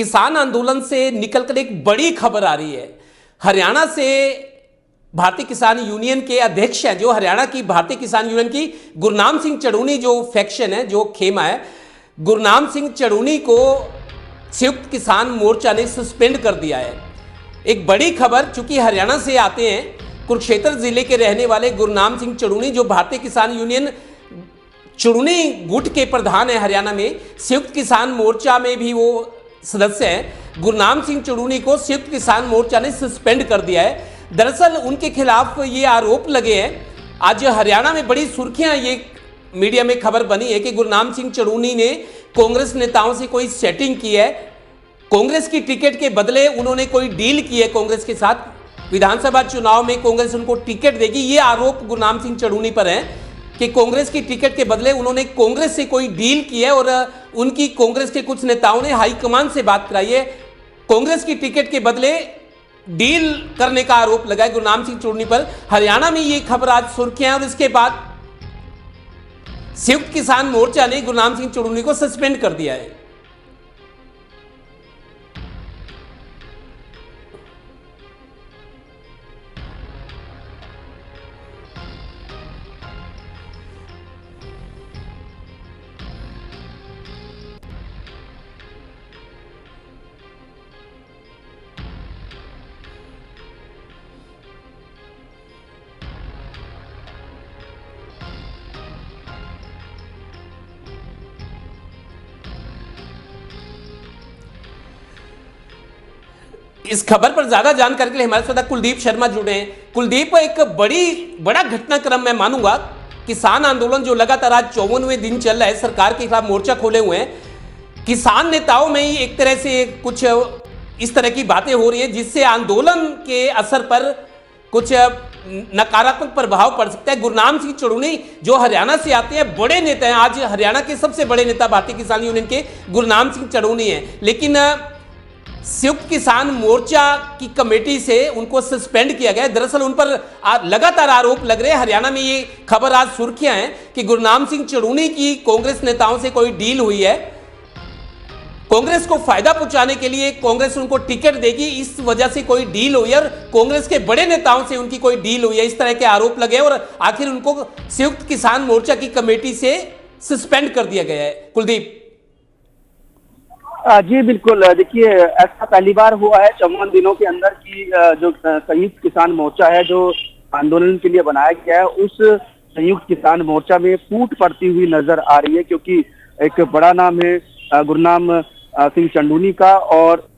किसान आंदोलन से निकलकर एक बड़ी खबर आ रही है। हरियाणा से भारतीय किसान यूनियन के अध्यक्ष हैं, जो हरियाणा की भारतीय किसान यूनियन की गुरनाम सिंह चड़ूनी जो फैक्शन है, जो खेमा है, गुरनाम सिंह चड़ूनी को संयुक्त किसान मोर्चा ने सस्पेंड कर दिया है। एक बड़ी खबर, चूंकि हरियाणा से आते हैं, कुरुक्षेत्र जिले के रहने वाले गुरनाम सिंह चड़ूनी जो भारतीय किसान यूनियन चड़ूनी गुट के प्रधान है हरियाणा में, संयुक्त किसान मोर्चा में भी वो सदस्य हैं। गुरनाम सिंह चड़ूनी को संयुक्त किसान मोर्चा ने सस्पेंड कर दिया है। दरअसल उनके खिलाफ ये आरोप लगे हैं। आज हरियाणा में बड़ी सुर्खियां ये मीडिया में खबर बनी है कि गुरनाम सिंह चड़ूनी ने कांग्रेस नेताओं से कोई सेटिंग की है, कांग्रेस की टिकट के बदले उन्होंने कोई डील की है कांग्रेस के साथ, विधानसभा चुनाव में कांग्रेस उनको टिकट देगी। ये आरोप गुरनाम सिंह चड़ूनी पर है कि कांग्रेस की टिकट के बदले उन्होंने कांग्रेस से कोई डील की है और उनकी कांग्रेस के कुछ नेताओं ने हाईकमान से बात कराई है, कांग्रेस की टिकट के बदले डील करने का आरोप लगा है गुरनाम सिंह चड़ूनी पर। हरियाणा में ये खबर आज सुर्खियां, और इसके बाद संयुक्त किसान मोर्चा ने गुरनाम सिंह चड़ूनी को सस्पेंड कर दिया है। इस खबर पर ज्यादा जानकारी के लिए हमारे साथ कुलदीप शर्मा जुड़े हैं। कुलदीप, एक बड़ा घटनाक्रम मैं मानूंगा, किसान आंदोलन जो लगातार आज 54वें दिन चल रहा है, सरकार के खिलाफ मोर्चा खोले हुए हैं, किसान नेताओं में ही एक तरह से कुछ इस तरह की बातें हो रही है जिससे आंदोलन के असर पर कुछ नकारात्मक प्रभाव पड़ सकता है। गुरनाम सिंह चड़ूनी जो हरियाणा से आते हैं, बड़े नेता हैं, आज हरियाणा के सबसे बड़े नेता भारतीय किसान यूनियन के गुरनाम सिंह चड़ूनी हैं, लेकिन संयुक्त किसान मोर्चा की कमेटी से उनको सस्पेंड किया गया है। दरअसल उन पर लगातार आरोप लग रहे हैं। हरियाणा में ये खबर आज सुर्खियां हैं कि गुरनाम सिंह चड़ूनी की कांग्रेस नेताओं से कोई डील हुई है, कांग्रेस को फायदा पहुंचाने के लिए कांग्रेस उनको टिकट देगी, इस वजह से कोई डील हुई है और कांग्रेस के बड़े नेताओं से उनकी कोई डील हुई है, इस तरह के आरोप लगे और आखिर उनको संयुक्त किसान मोर्चा की कमेटी से सस्पेंड कर दिया गया है। कुलदीप जी बिल्कुल, देखिए ऐसा पहली बार हुआ है 54 दिनों के अंदर की जो संयुक्त किसान मोर्चा है जो आंदोलन के लिए बनाया गया है, उस संयुक्त किसान मोर्चा में फूट पड़ती हुई नजर आ रही है, क्योंकि एक बड़ा नाम है गुरनाम सिंह चड़ूनी का। और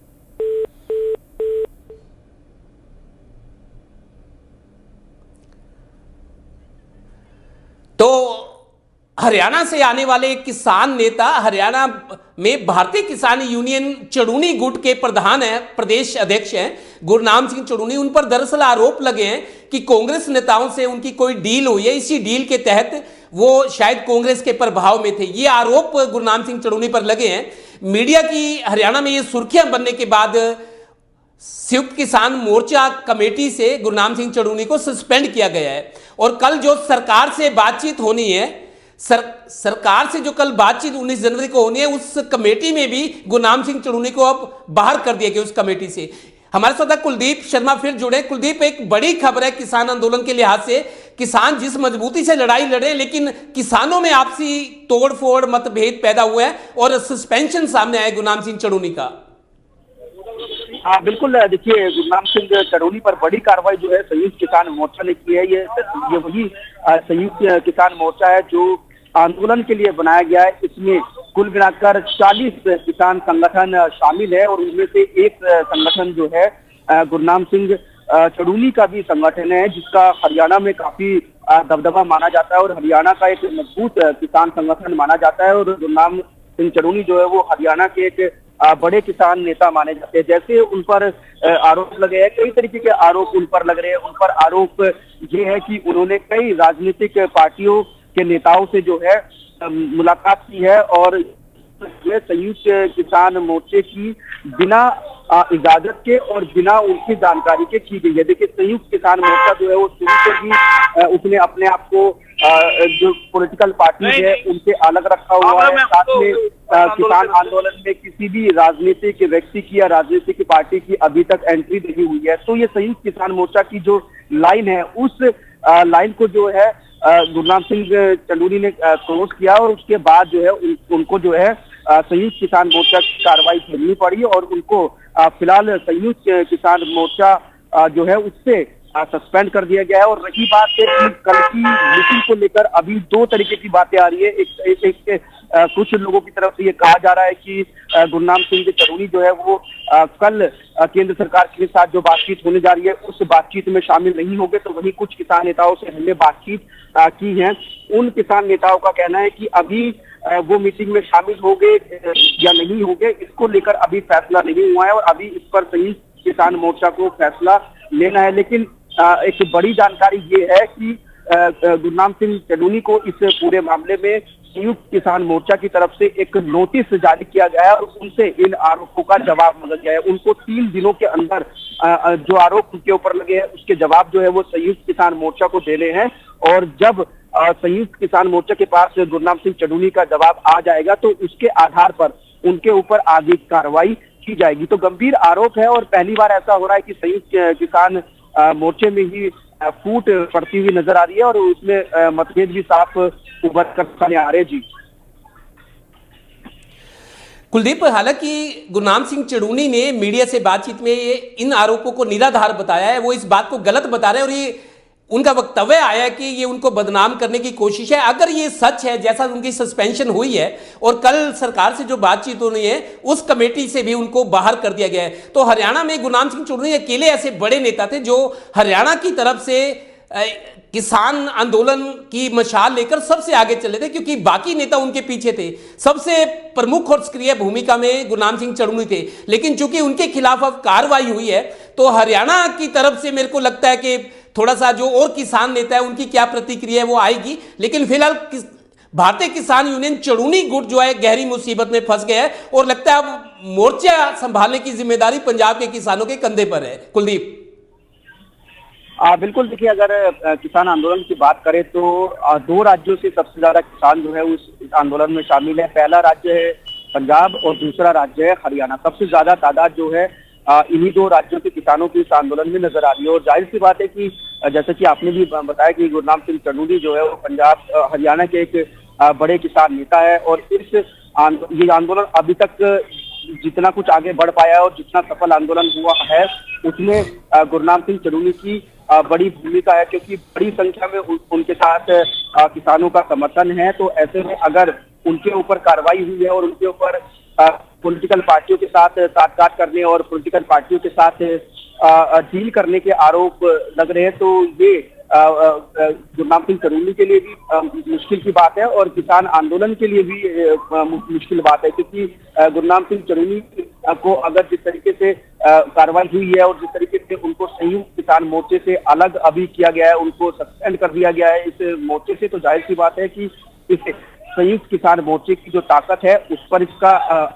तो हरियाणा से आने वाले किसान नेता, हरियाणा में भारतीय किसान यूनियन चड़ूनी गुट के प्रधान है, प्रदेश अध्यक्ष हैं गुरनाम सिंह चड़ूनी, उन पर दरअसल आरोप लगे हैं कि कांग्रेस नेताओं से उनकी कोई डील हुई है, इसी डील के तहत वो शायद कांग्रेस के प्रभाव में थे। ये आरोप गुरनाम सिंह चड़ूनी पर लगे हैं। मीडिया की हरियाणा में ये सुर्खियां बनने के बाद संयुक्त किसान मोर्चा कमेटी से गुरनाम सिंह चड़ूनी को सस्पेंड किया गया है और कल जो सरकार से बातचीत होनी है, सरकार से जो कल बातचीत 19 जनवरी को होनी है, उस कमेटी में भी गुरनाम सिंह चड़ूनी को अब बाहर कर दिया गया उस कमेटी से। हमारे साथ कुलदीप शर्मा फिर जुड़े। कुलदीप, एक बड़ी खबर है किसान आंदोलन के लिहाज से, किसान जिस मजबूती से लड़ाई लड़े, लेकिन किसानों में आपसी तोड़फोड़ मतभेद पैदा हुआ है और सस्पेंशन सामने आया गुरनाम सिंह चड़ूनी का। हाँ बिल्कुल, देखिए गुरनाम सिंह चड़ूनी पर बड़ी कार्रवाई जो है संयुक्त किसान मोर्चा ने की है। ये वही संयुक्त किसान मोर्चा है जो आंदोलन के लिए बनाया गया है। इसमें कुल मिलाकर 40 किसान संगठन शामिल है और उनमें से एक संगठन जो है गुरनाम सिंह चड़ूनी का भी संगठन है, जिसका हरियाणा में काफी दबदबा माना जाता है और हरियाणा का एक मजबूत किसान संगठन माना जाता है। और गुरनाम सिंह चड़ूनी जो है वो हरियाणा के एक बड़े किसान नेता माने जाते हैं। जैसे उन पर आरोप लगे हैं, कई तरीके के आरोप उन पर लग रहे हैं। उन पर आरोप ये है कि उन्होंने कई राजनीतिक पार्टियों के नेताओं से जो है मुलाकात की है और में संयुक्त किसान मोर्चे की बिना इजाजत के और बिना उनकी जानकारी के की गई है। देखिए, संयुक्त किसान मोर्चा जो है वो शुरू से ही उसने अपने आप को जो पॉलिटिकल पार्टी है उनसे अलग रखा हुआ है। साथ में किसान आंदोलन में किसी भी राजनीतिक व्यक्ति की या राजनीतिक पार्टी की अभी तक एंट्री नहीं हुई है। तो ये संयुक्त किसान मोर्चा की जो लाइन है, उस लाइन को जो है गुरनाम सिंह चंदूनी ने क्रॉस किया और उसके बाद जो है उनको जो है संयुक्त किसान मोर्चा की कार्रवाई झेलनी पड़ी और उनको फिलहाल संयुक्त किसान मोर्चा जो है उससे सस्पेंड कर दिया गया है। और रही बात है कि कल की मीटिंग को लेकर अभी दो तरीके की बातें आ रही है। एक कुछ लोगों की तरफ से ये कहा जा रहा है कि गुरनाम सिंह चंदूनी जो है वो कल केंद्र सरकार के साथ जो बातचीत होने जा रही है उस बातचीत में शामिल नहीं होंगे। तो वहीं कुछ किसान नेताओं से हमने बातचीत की है। उन किसान नेताओं का कहना है कि अभी वो मीटिंग में शामिल होंगे या नहीं होंगे, इसको लेकर अभी फैसला नहीं हुआ है और अभी इस पर संयुक्त किसान मोर्चा को फैसला लेना है। लेकिन एक बड़ी जानकारी ये है कि गुरनाम सिंह चंदूनी को इस पूरे मामले में संयुक्त किसान मोर्चा की तरफ से एक नोटिस जारी किया गया है और उनसे इन आरोपों का जवाब मांगा गया है। उनको 3 दिनों के अंदर जो आरोप उनके ऊपर लगे हैं उसके जवाब जो है वो संयुक्त किसान मोर्चा को देने हैं। और जब संयुक्त किसान मोर्चा के पास गुरनाम सिंह चंदूनी का जवाब आ जाएगा तो उसके आधार पर उनके ऊपर आगे कार्रवाई की जाएगी। तो गंभीर आरोप है और पहली बार ऐसा हो रहा है कि संयुक्त किसान मोर्चे में ही फूट पड़ती हुई नजर आ रही है और उसमें मतभेद भी साफ उभर कर सामने आ रहे। जी कुलदीप, हालांकि गुरनाम सिंह चंदूनी ने मीडिया से बातचीत में इन आरोपों को निराधार बताया है, वो इस बात को गलत बता रहे हैं और ये उनका वक्तव्य आया है कि ये उनको बदनाम करने की कोशिश है। अगर ये सच है, जैसा उनकी सस्पेंशन हुई है और कल सरकार से जो बातचीत हो रही है उस कमेटी से भी उनको बाहर कर दिया गया है, तो हरियाणा में गुरनाम सिंह चंदूनी अकेले ऐसे बड़े नेता थे जो हरियाणा की तरफ से किसान आंदोलन की मशाल लेकर सबसे आगे चले थे, क्योंकि बाकी नेता उनके पीछे थे। सबसे प्रमुख और सक्रिय भूमिका में गुरनाम सिंह चंदूनी थे। लेकिन चूंकि उनके खिलाफ अब कार्रवाई हुई है तो हरियाणा की तरफ से मेरे को लगता है कि थोड़ा सा जो और किसान नेता है उनकी क्या प्रतिक्रिया है वो आएगी। लेकिन फिलहाल भारतीय किसान यूनियन चंदूनी गुट जो है गहरी मुसीबत में फंस गया है और लगता है अब मोर्चा संभालने की जिम्मेदारी पंजाब के किसानों के कंधे पर है। कुलदीप, बिल्कुल, देखिए, अगर किसान आंदोलन की बात करें तो 2 राज्यों से सबसे ज्यादा किसान जो है उस आंदोलन में शामिल है। पहला राज्य है पंजाब और दूसरा राज्य है हरियाणा। सबसे ज्यादा तादाद जो है इन्हीं 2 राज्यों के किसानों की इस आंदोलन में नजर आ रही है। और जाहिर सी बात है कि जैसे कि आपने भी बताया कि गुरनाम सिंह चंदूनी जो है वो पंजाब हरियाणा के एक बड़े किसान नेता है और ये आंदोलन अभी तक जितना कुछ आगे बढ़ पाया है और जितना सफल आंदोलन हुआ है उसमें गुरनाम सिंह चंदूनी की बड़ी भूमिका है, क्योंकि बड़ी संख्या में उनके साथ किसानों का समर्थन है। तो ऐसे में अगर उनके ऊपर कार्रवाई हुई है और उनके ऊपर पॉलिटिकल पार्टियों के साथ साठगांठ करने और पॉलिटिकल पार्टियों के साथ डील करने के आरोप लग रहे हैं, तो ये गुरनाम सिंह चंदूनी के लिए भी मुश्किल की बात है और किसान आंदोलन के लिए भी मुश्किल बात है, क्योंकि गुरनाम सिंह चंदूनी को अगर जिस तरीके से कार्रवाई हुई है और जिस तरीके से उनको संयुक्त किसान मोर्चे से अलग अभी किया गया है, उनको सस्पेंड कर दिया गया है इस मोर्चे से, तो जाहिर सी बात है कि इस संयुक्त किसान मोर्चे की जो ताकत है उस पर इसका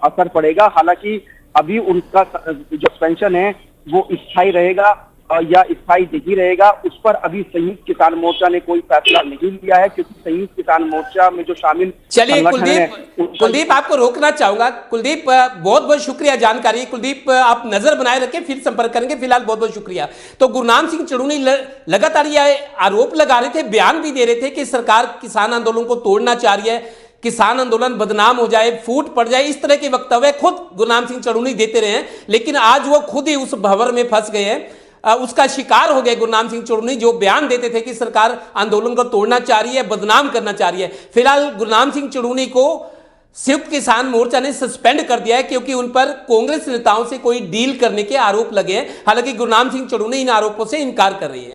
असर पड़ेगा। हालांकि अभी उनका जो सस्पेंशन है वो स्थायी रहेगा या स्थायी नहीं रहेगा, उस पर अभी संयुक्त किसान मोर्चा ने कोई फैसला नहीं लिया है, क्योंकि संयुक्त किसान मोर्चा में जो शामिल चलिए कुलदीप आपको रोकना चाहूंगा। कुलदीप, बहुत बहुत शुक्रिया जानकारी। कुलदीप, आप नजर बनाए रखें, फिर संपर्क करेंगे। फिलहाल बहुत बहुत शुक्रिया। तो गुरनाम सिंह चंदूनी लगातार यह आरोप लगा रहे थे, बयान भी दे रहे थे कि सरकार किसान आंदोलन को तोड़ना चाह रही है, किसान आंदोलन बदनाम हो जाए, फूट पड़ जाए, इस तरह के वक्तव्य खुद गुरनाम सिंह चंदूनी देते रहे हैं। लेकिन आज वो खुद ही उस भंवर में फंस गए हैं, उसका शिकार हो गए गुरनाम सिंह चंदूनी, जो बयान देते थे कि सरकार आंदोलन को तोड़ना चाह रही है, बदनाम करना चाह रही है। फिलहाल गुरनाम सिंह चंदूनी को संयुक्त किसान मोर्चा ने सस्पेंड कर दिया है, क्योंकि उन पर कांग्रेस नेताओं से कोई डील करने के आरोप लगे हैं। हालांकि गुरनाम सिंह चंदूनी इन आरोपों से इनकार कर रही है।